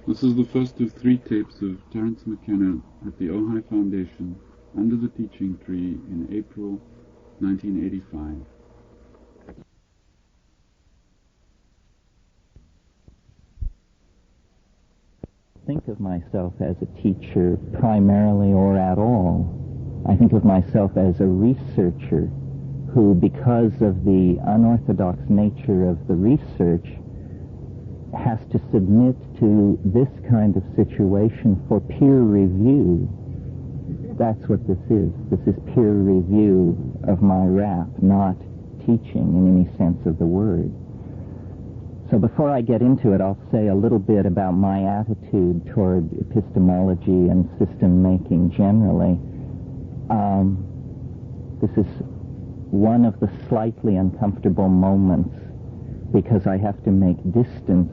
This is the first of 3 tapes of Terence McKenna at the Ojai Foundation under the teaching tree in April 1985. Think of myself as a teacher primarily or at all. I think of myself as a researcher who, because of the unorthodox nature of the research, has to submit to this kind of situation for peer review. That's what this is. This is peer review of my rap, not teaching in any sense of the word. So before I get into it, I'll say a little bit about my attitude toward epistemology and system making generally. This is one of the slightly uncomfortable moments because I have to make distance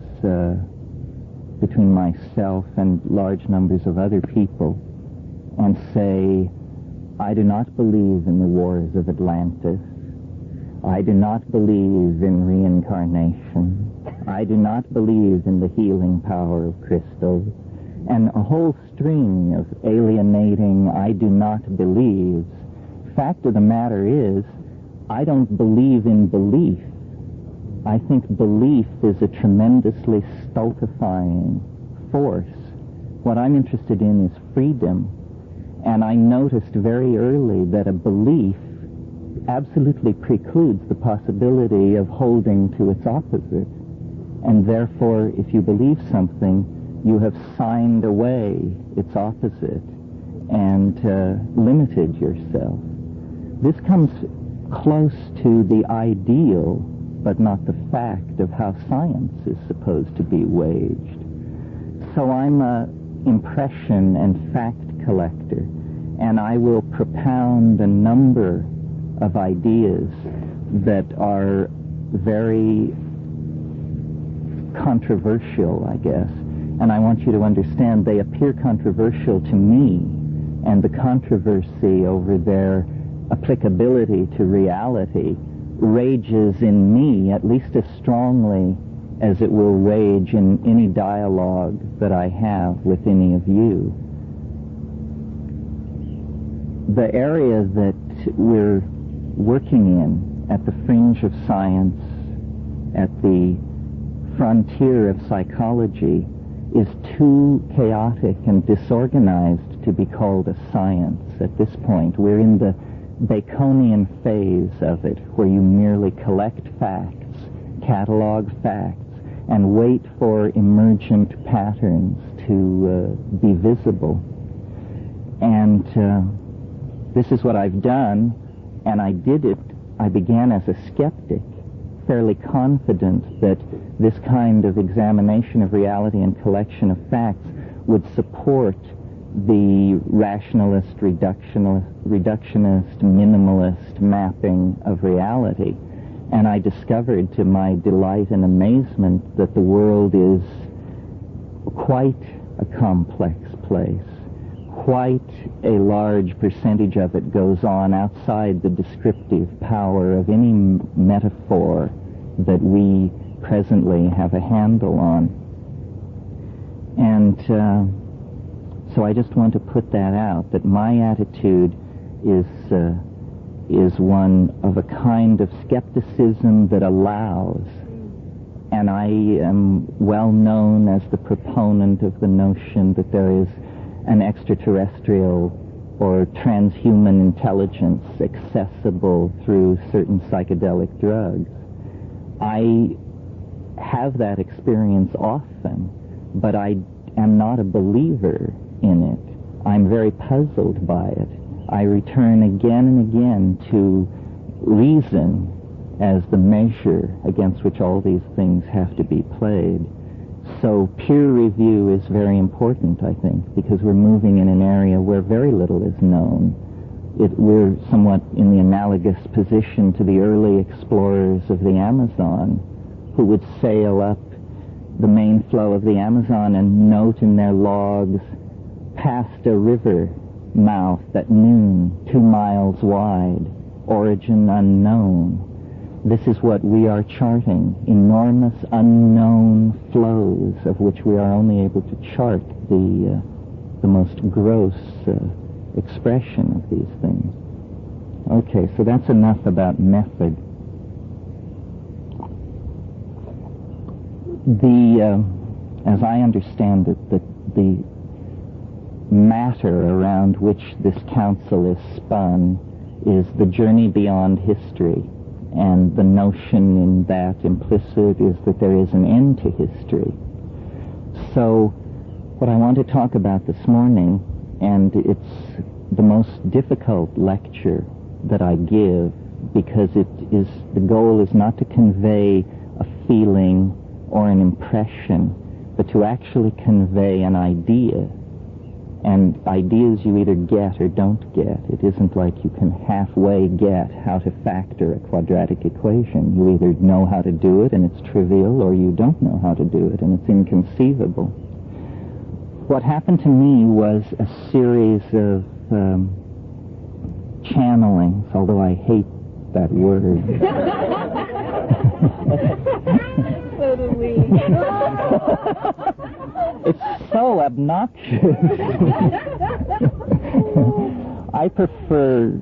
between myself and large numbers of other people and say, I do not believe in the wars of Atlantis. I do not believe in reincarnation. I do not believe in the healing power of crystals. And a whole string of alienating I do not believes. Fact of the matter is, I don't believe in belief. I think belief is a tremendously stultifying force. What I'm interested in is freedom. And I noticed very early that a belief absolutely precludes the possibility of holding to its opposite. And therefore, if you believe something, you have signed away its opposite and limited yourself. This comes close to the ideal, but not the fact of how science is supposed to be waged. So I'm an impression and fact collector, and I will propound a number of ideas that are very controversial, I guess. And I want you to understand they appear controversial to me, and the controversy over their applicability to reality rages in me at least as strongly as it will rage in any dialogue that I have with any of you. The area that we're working in at the fringe of science, at the frontier of psychology, is too chaotic and disorganized to be called a science at this point. We're in the Baconian phase of it, where you merely collect facts, catalog facts, and wait for emergent patterns to be visible. And this is what I've done, and I began as a skeptic, fairly confident that this kind of examination of reality and collection of facts would support the rationalist, reductionist, minimalist mapping of reality. And I discovered, to my delight and amazement, that the world is quite a complex place. Quite a large percentage of it goes on outside the descriptive power of any metaphor that we presently have a handle on. And so I just want to put that out, that my attitude is one of a kind of skepticism that allows, and I am well known as the proponent of the notion that there is an extraterrestrial or transhuman intelligence accessible through certain psychedelic drugs. I have that experience often, but I am not a believer in it. I'm very puzzled by it. I return again and again to reason as the measure against which all these things have to be played. So peer review is very important, I think, because we're moving in an area where very little is known. We're somewhat in the analogous position to the early explorers of the Amazon, who would sail up the main flow of the Amazon and note in their logs, past a river mouth at noon, 2 miles wide, origin unknown. This is what we are charting, enormous unknown flows of which we are only able to chart the most gross expression of these things. Okay, so that's enough about method. As I understand it, the matter around which this council is spun is the journey beyond history, and the notion in that implicit is that there is an end to history. So what I want to talk about this morning, and it's the most difficult lecture that I give, because the goal is not to convey a feeling or an impression, but to actually convey an idea. And ideas you either get or don't get. It isn't like you can halfway get how to factor a quadratic equation. You either know how to do it and it's trivial, or you don't know how to do it and it's inconceivable. What happened to me was a series of channelings, although I hate that word. So do we. It's so obnoxious. I prefer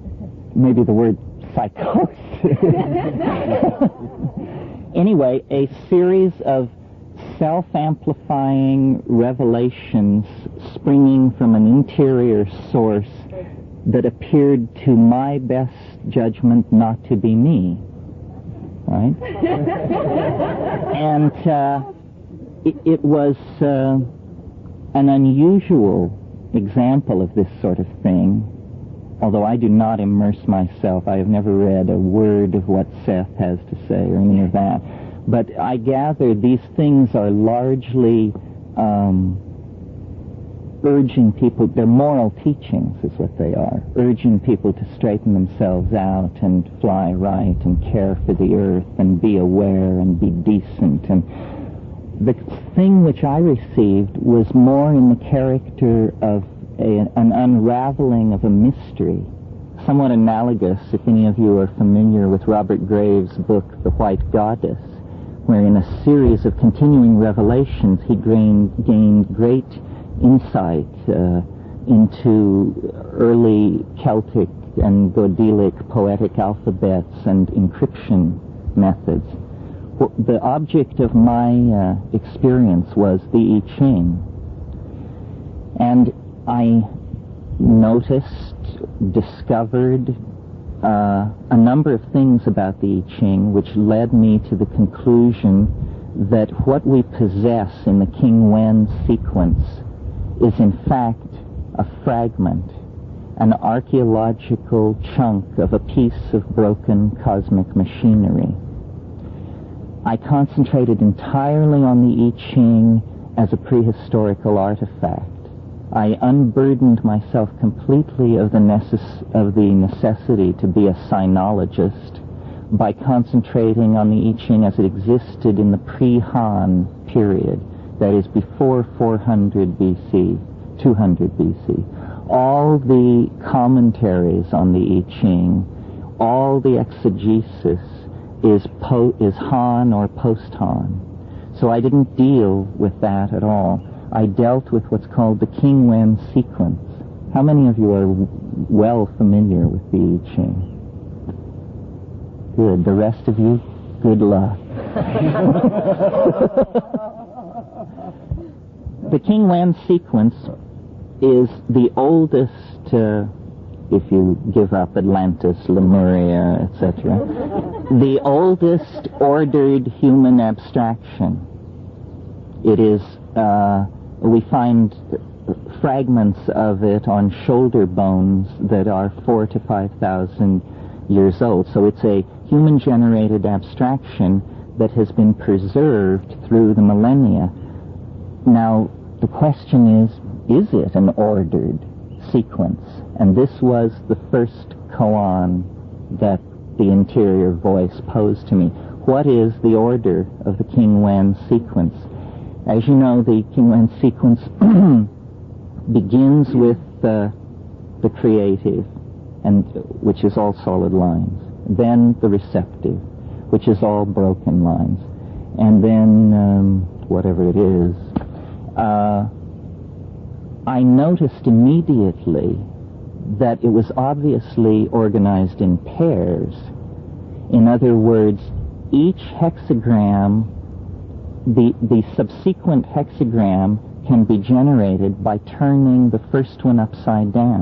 maybe the word psychosis. Anyway, a series of self-amplifying revelations springing from an interior source that appeared to my best judgment not to be me. Right? And it was an unusual example of this sort of thing, although I do not immerse myself. I have never read a word of what Seth has to say or any of that. But I gather these things are largely urging people, they're moral teachings is what they are, urging people to straighten themselves out and fly right and care for the earth and be aware and be decent. And the thing which I received was more in the character of an unraveling of a mystery, somewhat analogous, if any of you are familiar with Robert Graves' book, The White Goddess, where in a series of continuing revelations he gained great insight into early Celtic and Goidelic poetic alphabets and encryption methods. The object of my experience was the I Ching. And I noticed, discovered a number of things about the I Ching which led me to the conclusion that what we possess in the King Wen sequence is in fact a fragment, an archaeological chunk of a piece of broken cosmic machinery. I concentrated entirely on the I Ching as a prehistorical artifact. I unburdened myself completely of the necessity to be a sinologist by concentrating on the I Ching as it existed in the pre-Han period, that is before 400 BC, 200 BC. All the commentaries on the I Ching, all the exegesis is Han or post-Han. So I didn't deal with that at all. I dealt with what's called the King Wen sequence. How many of you are well familiar with the I Ching? Good. The rest of you, good luck. The King Wen sequence is the oldest, if you give up Atlantis, Lemuria, etc., the oldest ordered human abstraction. It is, we find fragments of it on shoulder bones that are 4,000 to 5,000 years old. So it's a human-generated abstraction that has been preserved through the millennia. Now, the question is it an ordered sequence? And this was the first koan that the interior voice posed to me. What is the order of the King Wen sequence? As you know, the King Wen sequence begins with the creative, and which is all solid lines. Then the receptive. which is all broken lines. And then, whatever it is, I noticed immediately that it was obviously organized in pairs. In other words, each hexagram, the subsequent hexagram can be generated by turning the first one upside down.